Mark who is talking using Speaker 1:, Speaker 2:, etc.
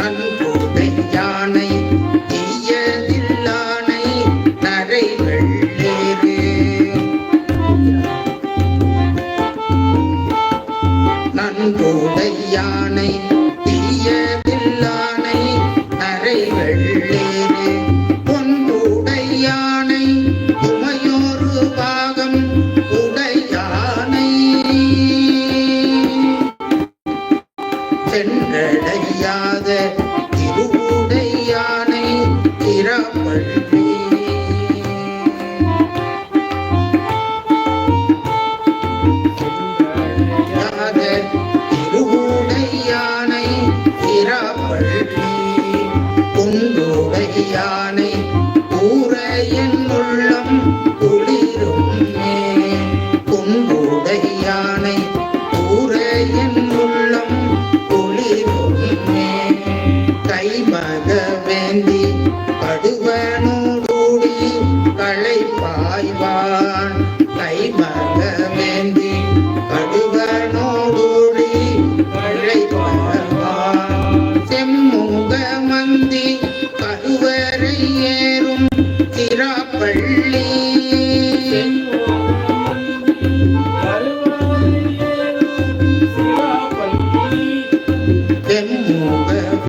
Speaker 1: நன்கொடை யானை தீயதில்லானை நரை வெள்ளேறு நன்கொடை யானை தீயதில்லானை நரை வெள்ளேறு பொன்கொடை யானை உமையொரு பாகம் உடையானை சென்றடையாத திருவுடை யானை திறப்பள்ளி திருவுடை யானை திறப்பள்ளி பொன்கொடை யானை ஊரையின் உள்ளம் குளிரும் பொன்கொடை யானை ஊரையின் உள்ளம் குளிரும் கைமக வேந்தி கடுவனோடூடி களை பாய்வான் கைமக வேந்தி